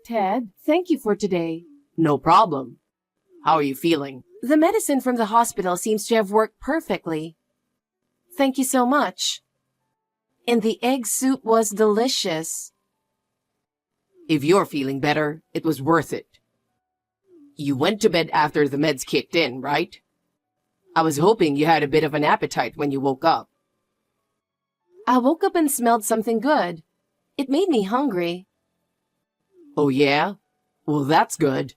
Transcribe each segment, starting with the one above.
Ted, thank you for today. No problem. How are you feeling? The medicine from the hospital seems to have worked perfectly. Thank you so much. And the egg soup was delicious. If you're feeling better, it was worth it. You went to bed after the meds kicked in, right? I was hoping you had a bit of an appetite when you woke up. I woke up and smelled something good. It made me hungry. Oh yeah? Well, that's good.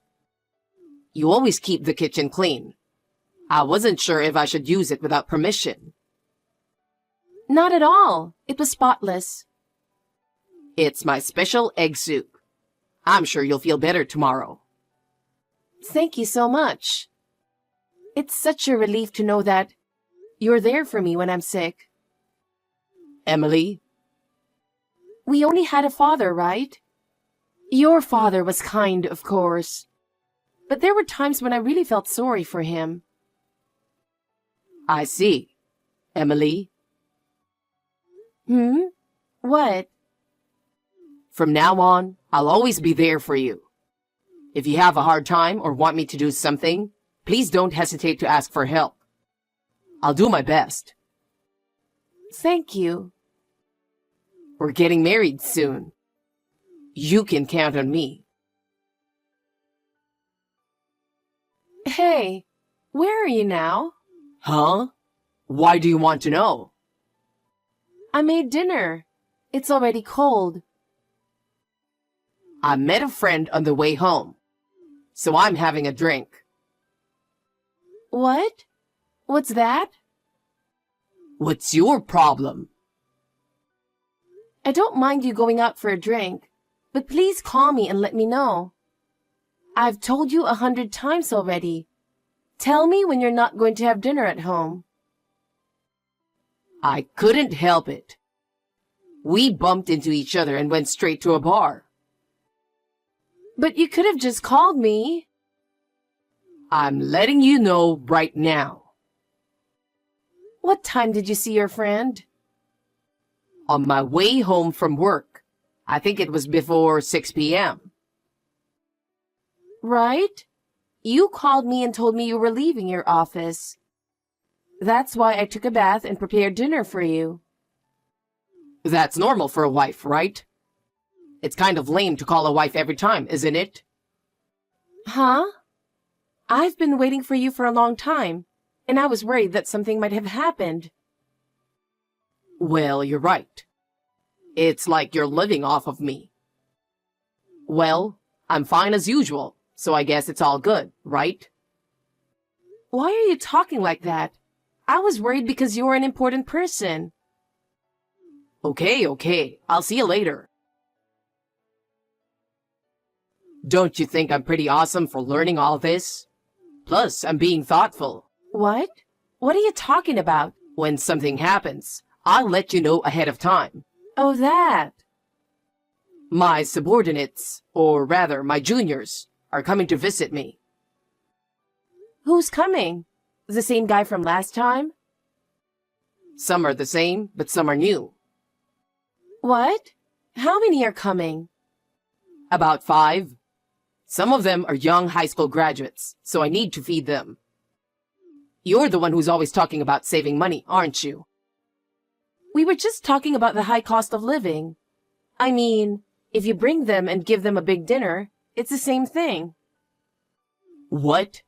You always keep the kitchen clean. I wasn't sure if I should use it without permission. Not at all. It was spotless. It's my special egg soup. I'm sure you'll feel better tomorrow. Thank you so much. It's such a relief to know that you're there for me when I'm sick. Emily? We only had a father, right? Your father was kind, of course. But there were times when I really felt sorry for him. I see. Emily? What? From now on, I'll always be there for you. If you have a hard time or want me to do something, please don't hesitate to ask for help. I'll do my best. Thank you. We're getting married soon. You can count on me. Hey, where are you now? Huh? Why do you want to know? I made dinner. It's already cold. I met a friend on the way home, so I'm having a drink. What? What's that? What's your problem? I don't mind you going out for a drink, but please call me and let me know. I've told you 100 times already. Tell me when you're not going to have dinner at home. I couldn't help it. We bumped into each other and went straight to a bar. But you could have just called me. I'm letting you know right now. What time did you see your friend? On my way home from work. I think it was before 6 p.m. Right? You called me and told me you were leaving your office. That's why I took a bath and prepared dinner for you. That's normal for a wife, right? It's kind of lame to call a wife every time, isn't it? Huh? I've been waiting for you for a long time, and I was worried that something might have happened. Well, you're right. It's like you're living off of me. Well, I'm fine as usual, so I guess it's all good, right? Why are you talking like that? I was worried because you're an important person. Okay, I'll see you later. Don't you think I'm pretty awesome for learning all this? Plus, I'm being thoughtful. What? What are you talking about? When something happens, I'll let you know ahead of time. Oh, that. My subordinates, or rather my juniors, are coming to visit me. Who's coming? The same guy from last time? Some are the same, but some are new. What? How many are coming? About 5. Some of them are young high school graduates, so I need to feed them. You're the one who's always talking about saving money, aren't you? We were just talking about the high cost of living. I mean, if you bring them and give them a big dinner, it's the same thing. What?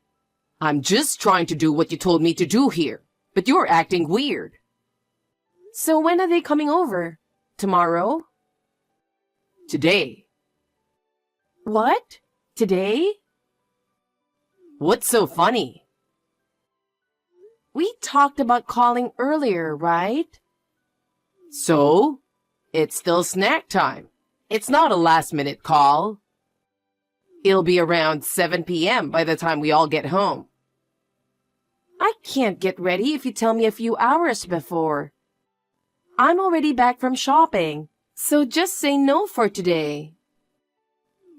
I'm just trying to do what you told me to do here, but you're acting weird. So when are they coming over? Tomorrow? Today. What? Today? What's so funny? We talked about calling earlier, right? So? It's still snack time. It's not a last-minute call. It'll be around 7 p.m. by the time we all get home. I can't get ready if you tell me a few hours before. I'm already back from shopping, so just say no for today.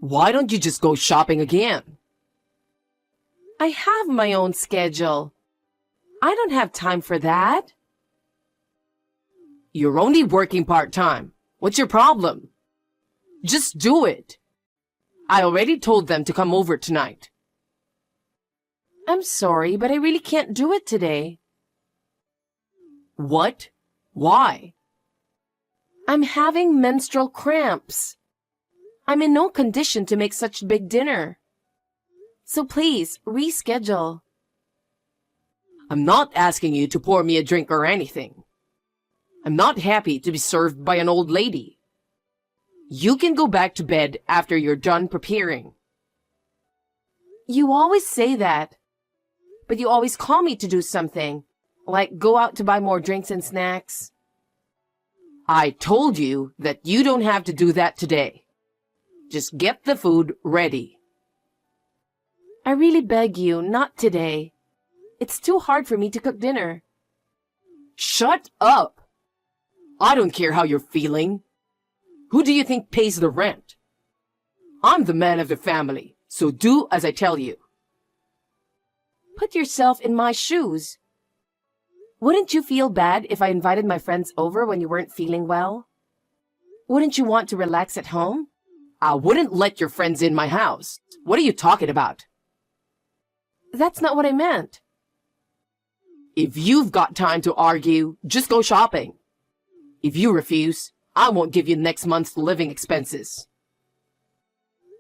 Why don't you just go shopping again? I have my own schedule. I don't have time for that. You're only working part-time. What's your problem? Just do it. I already told them to come over tonight. I'm sorry, but I really can't do it today. What? Why? I'm having menstrual cramps. I'm in no condition to make such big dinner. So please, reschedule. I'm not asking you to pour me a drink or anything. I'm not happy to be served by an old lady. You can go back to bed after you're done preparing. You always say that, but you always call me to do something, like go out to buy more drinks and snacks. I told you that you don't have to do that today. Just get the food ready. I really beg you, not today. It's too hard for me to cook dinner. Shut up! I don't care how you're feeling. Who do you think pays the rent? I'm the man of the family, so do as I tell you. Put yourself in my shoes. Wouldn't you feel bad if I invited my friends over when you weren't feeling well? Wouldn't you want to relax at home? I wouldn't let your friends in my house. What are you talking about? That's not what I meant. If you've got time to argue, just go shopping. If you refuse, I won't give you next month's living expenses.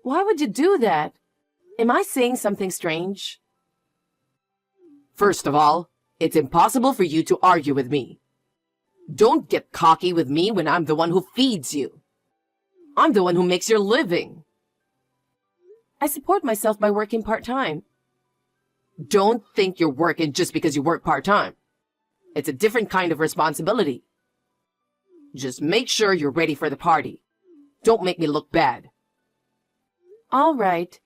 Why would you do that? Am I saying something strange? First of all, it's impossible for you to argue with me. Don't get cocky with me when I'm the one who feeds you. I'm the one who makes your living. I support myself by working part-time. Don't think you're working just because you work part-time. It's a different kind of responsibility. Just make sure you're ready for the party. Don't make me look bad. All right,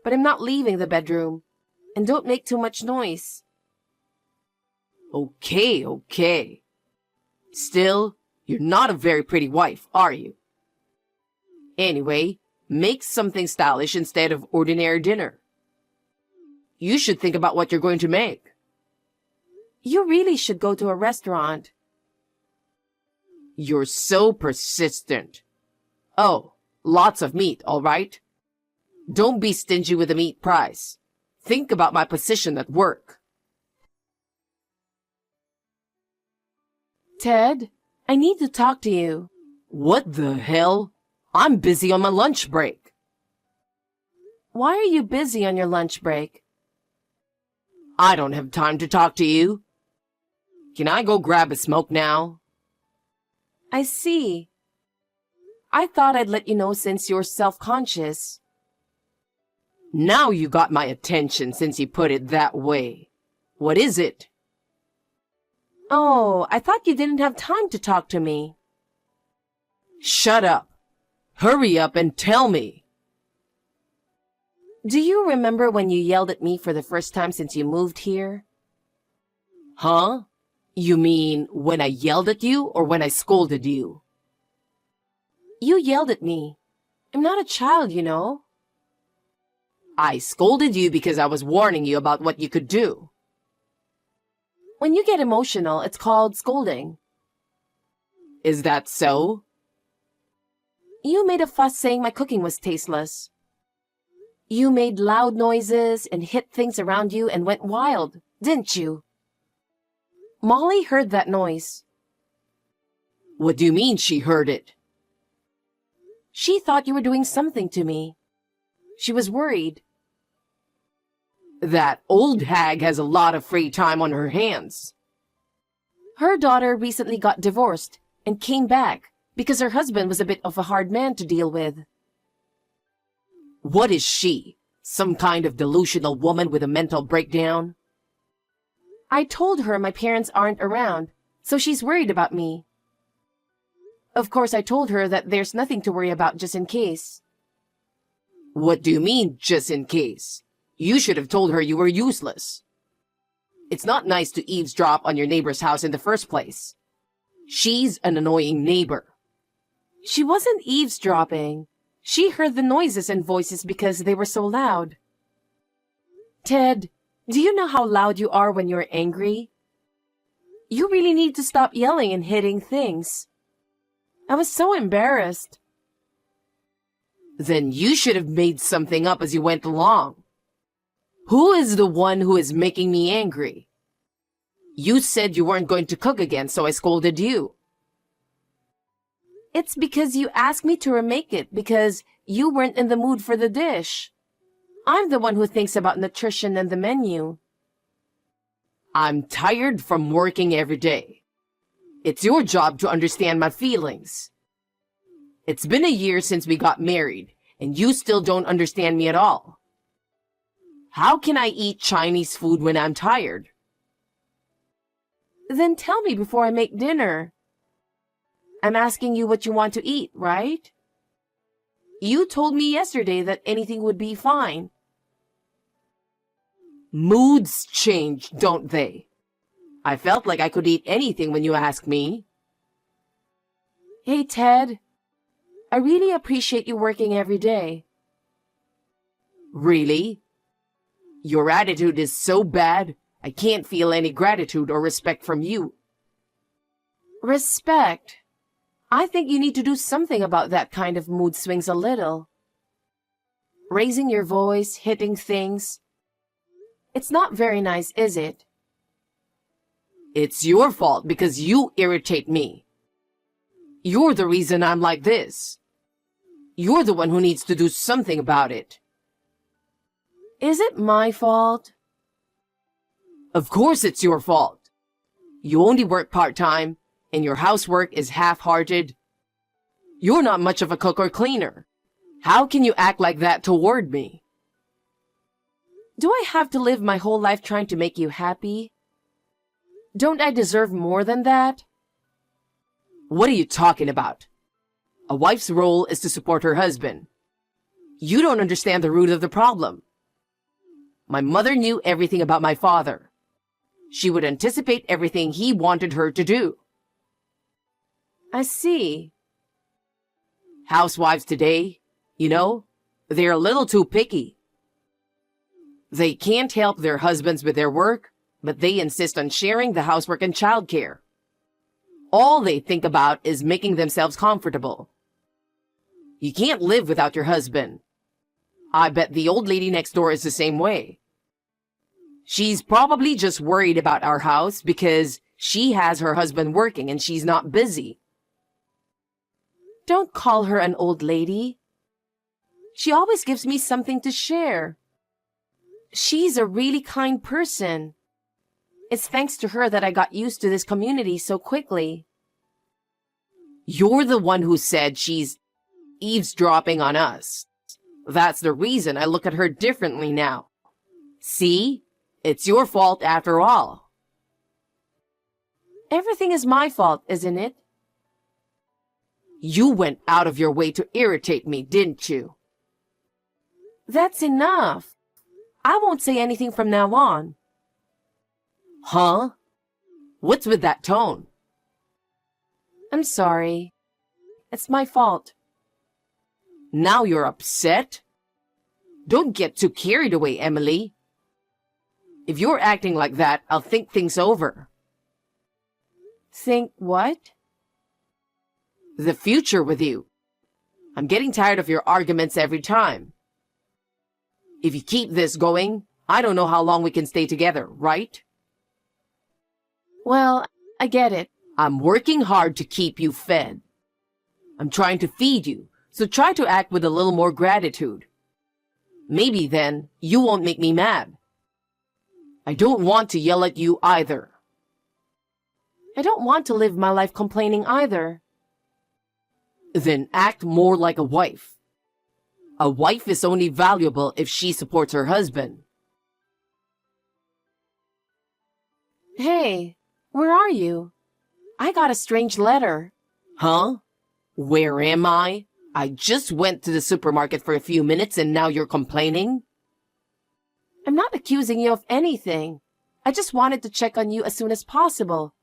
but I'm not leaving the bedroom. And don't make too much noise. Okay. Still, you're not a very pretty wife, are you? Anyway, make something stylish instead of ordinary dinner. You should think about what you're going to make. You really should go to a restaurant. You're so persistent. Oh, lots of meat, all right? Don't be stingy with the meat price. Think about my position at work. Ted, I need to talk to you. What the hell? I'm busy on my lunch break. Why are you busy on your lunch break? I don't have time to talk to you. Can I go grab a smoke now? I see. I thought I'd let you know since you're self-conscious. Now you got my attention since you put it that way. What is it? Oh, I thought you didn't have time to talk to me. Shut up. Hurry up and tell me. Do you remember when you yelled at me for the first time since you moved here? Huh? You mean when I yelled at you or when I scolded you? You yelled at me. I'm not a child, you know. I scolded you because I was warning you about what you could do. When you get emotional, it's called scolding. Is that so? You made a fuss saying my cooking was tasteless. You made loud noises and hit things around you and went wild, didn't you? Molly heard that noise. What do you mean she heard it? She thought you were doing something to me. She was worried. That old hag has a lot of free time on her hands. Her daughter recently got divorced and came back because her husband was a bit of a hard man to deal with. What is she? Some kind of delusional woman with a mental breakdown? I told her my parents aren't around, so she's worried about me. Of course, I told her that there's nothing to worry about just in case. What do you mean, just in case? You should have told her you were useless. It's not nice to eavesdrop on your neighbor's house in the first place. She's an annoying neighbor. She wasn't eavesdropping. She heard the noises and voices because they were so loud. Ted, do you know how loud you are when you're angry? You really need to stop yelling and hitting things. I was so embarrassed. Then you should have made something up as you went along. Who is the one who is making me angry? You said you weren't going to cook again, so I scolded you. It's because you asked me to remake it because you weren't in the mood for the dish. I'm the one who thinks about nutrition and the menu. I'm tired from working every day. It's your job to understand my feelings. It's been a year since we got married, and you still don't understand me at all. How can I eat Chinese food when I'm tired? Then tell me before I make dinner. I'm asking you what you want to eat, right? You told me yesterday that anything would be fine. Moods change, don't they? I felt like I could eat anything when you asked me. Hey, Ted. I really appreciate you working every day. Really? Your attitude is so bad, I can't feel any gratitude or respect from you. Respect? I think you need to do something about that kind of mood swings a little. Raising your voice, hitting things. It's not very nice, is it? It's your fault because you irritate me. You're the reason I'm like this. You're the one who needs to do something about it. Is it my fault? Of course it's your fault. You only work part-time, and your housework is half-hearted. You're not much of a cook or cleaner. How can you act like that toward me? Do I have to live my whole life trying to make you happy? Don't I deserve more than that? What are you talking about? A wife's role is to support her husband. You don't understand the root of the problem. My mother knew everything about my father. She would anticipate everything he wanted her to do. I see. Housewives today, they're a little too picky. They can't help their husbands with their work, but they insist on sharing the housework and childcare. All they think about is making themselves comfortable. You can't live without your husband. I bet the old lady next door is the same way. She's probably just worried about our house because she has her husband working and she's not busy. Don't call her an old lady. She always gives me something to share. She's a really kind person. It's thanks to her that I got used to this community so quickly. You're the one who said she's eavesdropping on us. That's the reason I look at her differently now. See? It's your fault after all. Everything is my fault, isn't it? You went out of your way to irritate me, didn't you? That's enough. I won't say anything from now on. Huh? What's with that tone? I'm sorry. It's my fault. Now you're upset? Don't get too carried away, Emily. If you're acting like that, I'll think things over. Think what? The future with you. I'm getting tired of your arguments every time. If you keep this going, I don't know how long we can stay together, right? Well, I get it. I'm working hard to keep you fed. I'm trying to feed you, so try to act with a little more gratitude. Maybe then you won't make me mad. I don't want to yell at you either. I don't want to live my life complaining either. Then act more like a wife. A wife is only valuable if she supports her husband. Hey, where are you? I got a strange letter. Huh? Where am I? I just went to the supermarket for a few minutes and now you're complaining? I'm not accusing you of anything. I just wanted to check on you as soon as possible.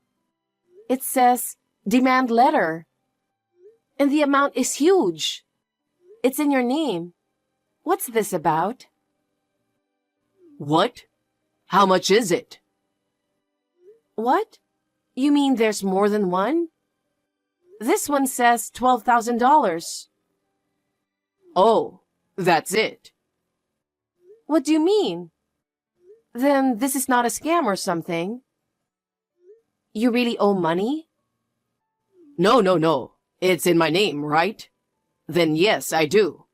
It says, demand letter. And the amount is huge. It's in your name. What's this about? What? How much is it? What? You mean there's more than one? This one says $12,000. Oh, that's it. What do you mean? Then this is not a scam or something. You really owe money? No. It's in my name, right? Then yes, I do.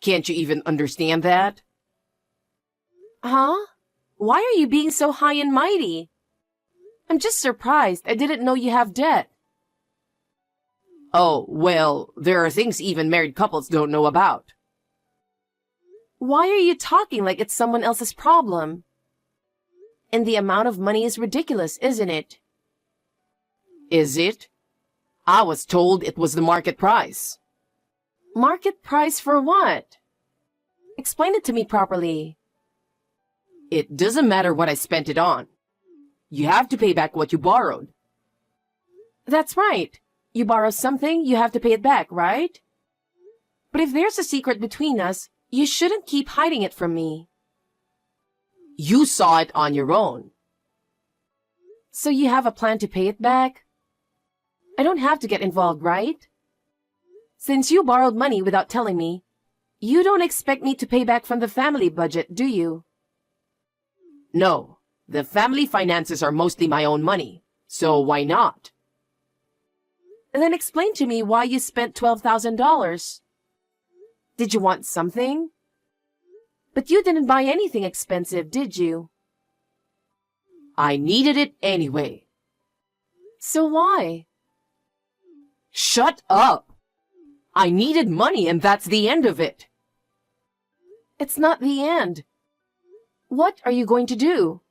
Can't you even understand that? Huh? Why are you being so high and mighty? I'm just surprised. I didn't know you have debt. Oh, well, there are things even married couples don't know about. Why are you talking like it's someone else's problem? And the amount of money is ridiculous, isn't it? Is it? I was told it was the market price. Market price for what? Explain it to me properly. It doesn't matter what I spent it on. You have to pay back what you borrowed. That's right. You borrow something, you have to pay it back, right? But if there's a secret between us, you shouldn't keep hiding it from me. You saw it on your own. So you have a plan to pay it back? I don't have to get involved, right? Since you borrowed money without telling me, you don't expect me to pay back from the family budget, do you? No, the family finances are mostly my own money, so why not? Then explain to me why you spent $12,000. Did you want something? But you didn't buy anything expensive, did you? I needed it anyway. So why? Shut up! I needed money and that's the end of it. It's not the end. What are you going to do?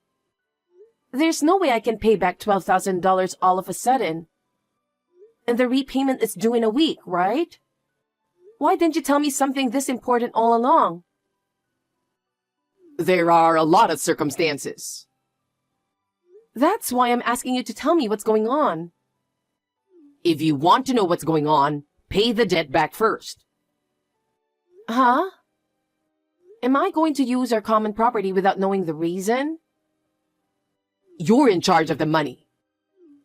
There's no way I can pay back $12,000 all of a sudden. And the repayment is due in a week, right? Why didn't you tell me something this important all along? There are a lot of circumstances. That's why I'm asking you to tell me what's going on. If you want to know what's going on, pay the debt back first. Huh? Am I going to use our common property without knowing the reason? You're in charge of the money.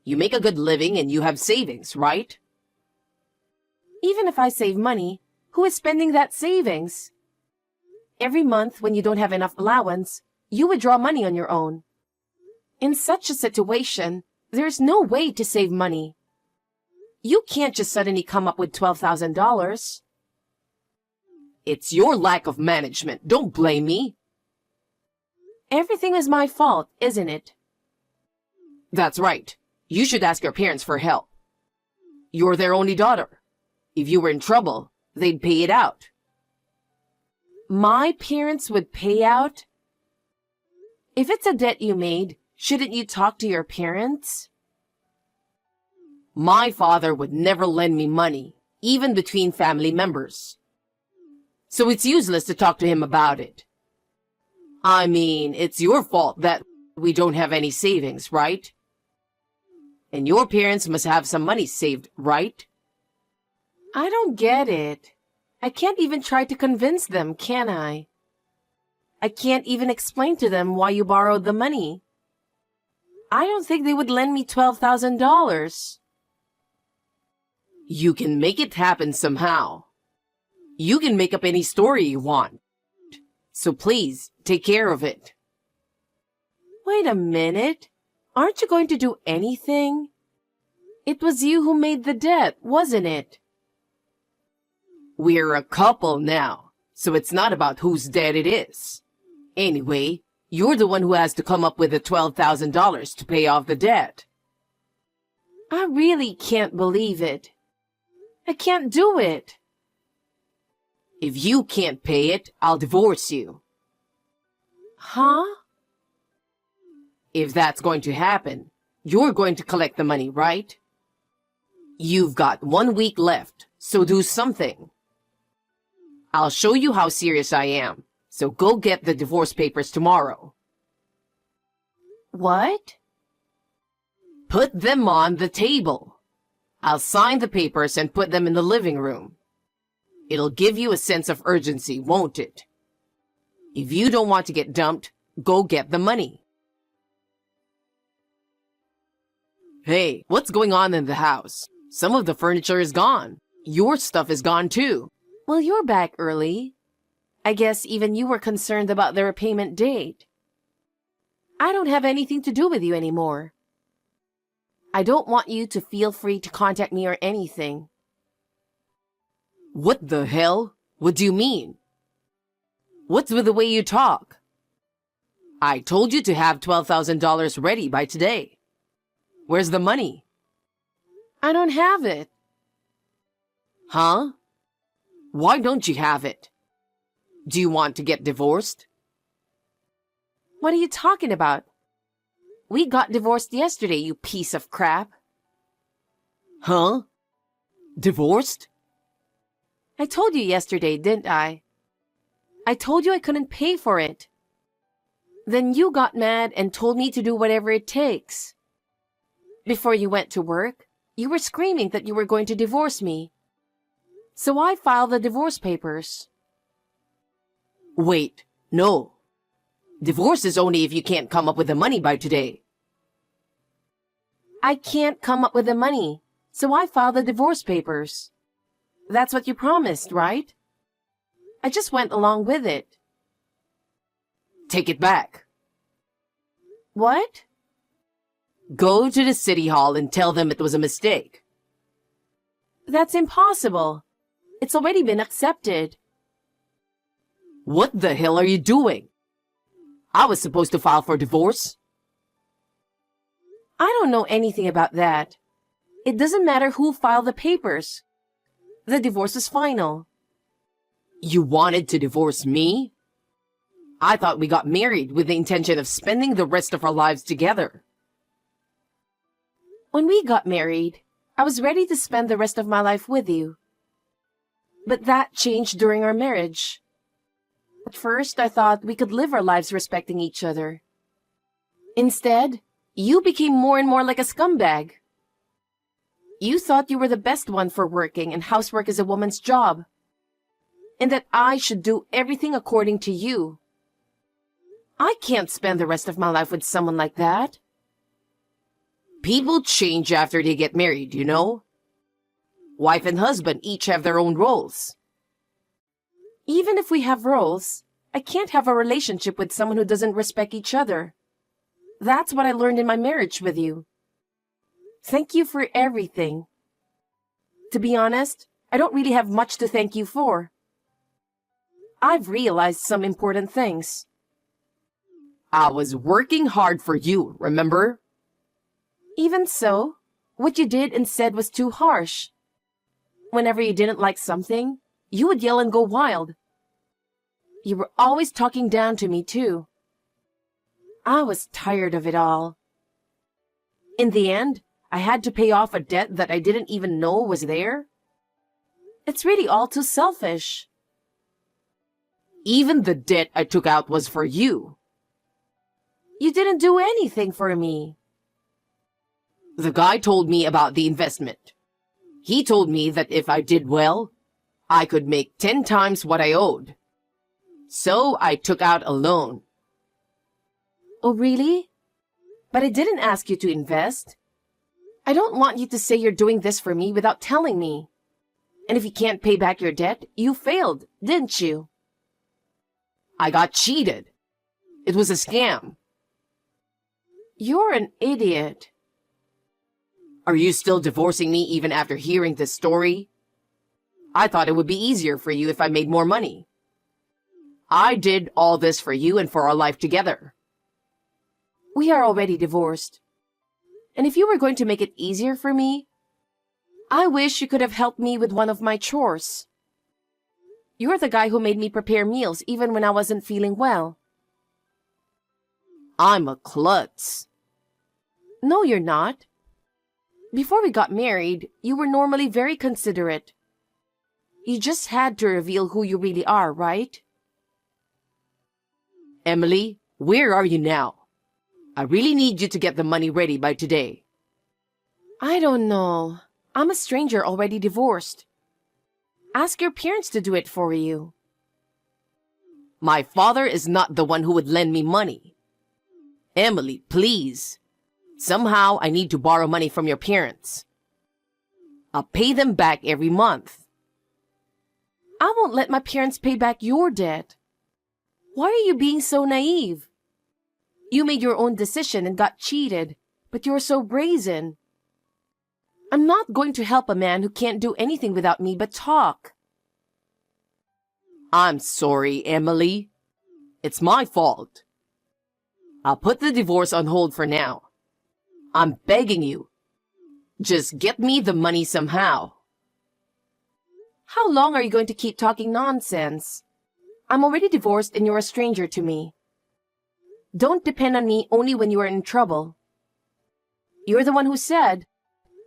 You make a good living and you have savings, right? Even if I save money, who is spending that savings? Every month when you don't have enough allowance, you withdraw money on your own. In such a situation, there's no way to save money. You can't just suddenly come up with $12,000. It's your lack of management. Don't blame me. Everything is my fault, isn't it? That's right. You should ask your parents for help. You're their only daughter. If you were in trouble, they'd pay it out. My parents would pay out? If it's a debt you made, shouldn't you talk to your parents? My father would never lend me money, even between family members. So it's useless to talk to him about it. I mean, it's your fault that we don't have any savings, right? And your parents must have some money saved, right? I don't get it. I can't even try to convince them, can I? I can't even explain to them why you borrowed the money. I don't think they would lend me $12,000. You can make it happen somehow. You can make up any story you want. So please, take care of it. Wait a minute. Aren't you going to do anything? It was you who made the debt, wasn't it? We're a couple now, so it's not about whose debt it is. Anyway, you're the one who has to come up with the $12,000 to pay off the debt. I really can't believe it. I can't do it. If you can't pay it, I'll divorce you. Huh? If that's going to happen, you're going to collect the money, right? You've got 1 week left, so do something. I'll show you how serious I am, so go get the divorce papers tomorrow. What? Put them on the table. I'll sign the papers and put them in the living room. It'll give you a sense of urgency, won't it? If you don't want to get dumped, go get the money. Hey, what's going on in the house? Some of the furniture is gone. Your stuff is gone too. Well, you're back early. I guess even you were concerned about the repayment date. I don't have anything to do with you anymore. I don't want you to feel free to contact me or anything. What the hell? What do you mean? What's with the way you talk? I told you to have $12,000 ready by today. Where's the money? I don't have it. Huh? Why don't you have it? Do you want to get divorced? What are you talking about? We got divorced yesterday, you piece of crap. Huh? Divorced? I told you yesterday, didn't I? I told you I couldn't pay for it. Then you got mad and told me to do whatever it takes. Before you went to work, you were screaming that you were going to divorce me. So I filed the divorce papers. Wait, no. Divorce is only if you can't come up with the money by today. I can't come up with the money, so I filed the divorce papers. That's what you promised, right? I just went along with it. Take it back. What? Go to the city hall and tell them it was a mistake. That's impossible. It's already been accepted. What the hell are you doing? I was supposed to file for divorce. I don't know anything about that. It doesn't matter who filed the papers. The divorce is final. You wanted to divorce me? I thought we got married with the intention of spending the rest of our lives together. When we got married, I was ready to spend the rest of my life with you. But that changed during our marriage. At first, I thought we could live our lives respecting each other. Instead, you became more and more like a scumbag. You thought you were the best one for working and housework is a woman's job, and that I should do everything according to you. I can't spend the rest of my life with someone like that. People change after they get married, you know? Wife and husband each have their own roles. Even if we have roles, I can't have a relationship with someone who doesn't respect each other. That's what I learned in my marriage with you. Thank you for everything. To be honest, I don't really have much to thank you for. I've realized some important things. I was working hard for you, remember? Even so, what you did and said was too harsh. Whenever you didn't like something, you would yell and go wild. You were always talking down to me, too. I was tired of it all. In the end, I had to pay off a debt that I didn't even know was there. It's really all too selfish. Even the debt I took out was for you. You didn't do anything for me. The guy told me about the investment. He told me that if I did well, I could make 10 times what I owed. So I took out a loan. Oh, really? But I didn't ask you to invest. I don't want you to say you're doing this for me without telling me. And if you can't pay back your debt, you failed, didn't you? I got cheated. It was a scam. You're an idiot. Are you still divorcing me even after hearing this story? I thought it would be easier for you if I made more money. I did all this for you and for our life together. We are already divorced. And if you were going to make it easier for me, I wish you could have helped me with one of my chores. You're the guy who made me prepare meals even when I wasn't feeling well. I'm a klutz. No, you're not. Before we got married, you were normally very considerate. You just had to reveal who you really are, right? Emily, where are you now? I really need you to get the money ready by today. I don't know. I'm a stranger already divorced. Ask your parents to do it for you. My father is not the one who would lend me money. Emily, please. Somehow I need to borrow money from your parents. I'll pay them back every month. I won't let my parents pay back your debt. Why are you being so naive? You made your own decision and got cheated, but you're so brazen. I'm not going to help a man who can't do anything without me but talk. I'm sorry, Emily. It's my fault. I'll put the divorce on hold for now. I'm begging you. Just get me the money somehow. How long are you going to keep talking nonsense? I'm already divorced and you're a stranger to me. Don't depend on me only when you are in trouble. You're the one who said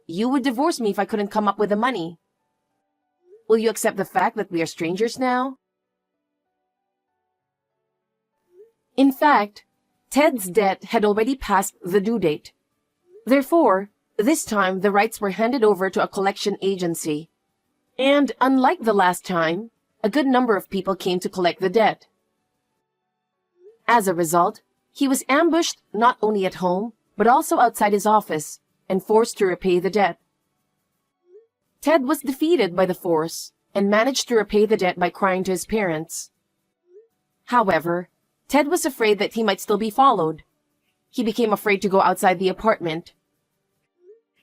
you would divorce me if I couldn't come up with the money. Will you accept the fact that we are strangers now? In fact, Ted's debt had already passed the due date. Therefore, this time the rights were handed over to a collection agency. And unlike the last time, a good number of people came to collect the debt. As a result, he was ambushed not only at home, but also outside his office and forced to repay the debt. Ted was defeated by the force and managed to repay the debt by crying to his parents. However, Ted was afraid that he might still be followed. He became afraid to go outside the apartment.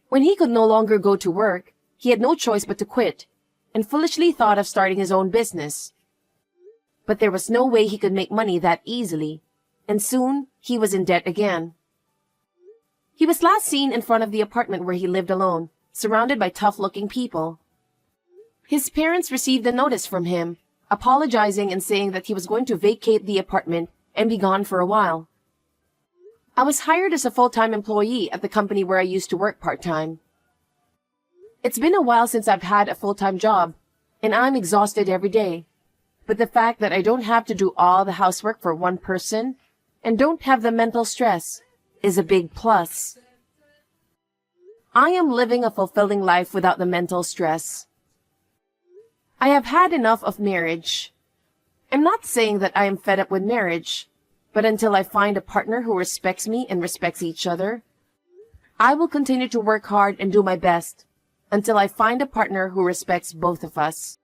When he could no longer go to work, he had no choice but to quit, and foolishly thought of starting his own business. But there was no way he could make money that easily, and soon he was in debt again. He was last seen in front of the apartment where he lived alone, surrounded by tough-looking people. His parents received a notice from him, apologizing and saying that he was going to vacate the apartment and be gone for a while. I was hired as a full-time employee at the company where I used to work part-time. It's been a while since I've had a full-time job, and I'm exhausted every day. But the fact that I don't have to do all the housework for one person and don't have the mental stress is a big plus. I am living a fulfilling life without the mental stress. I have had enough of marriage. I'm not saying that I am fed up with marriage, but until I find a partner who respects me and respects each other, I will continue to work hard and do my best until I find a partner who respects both of us.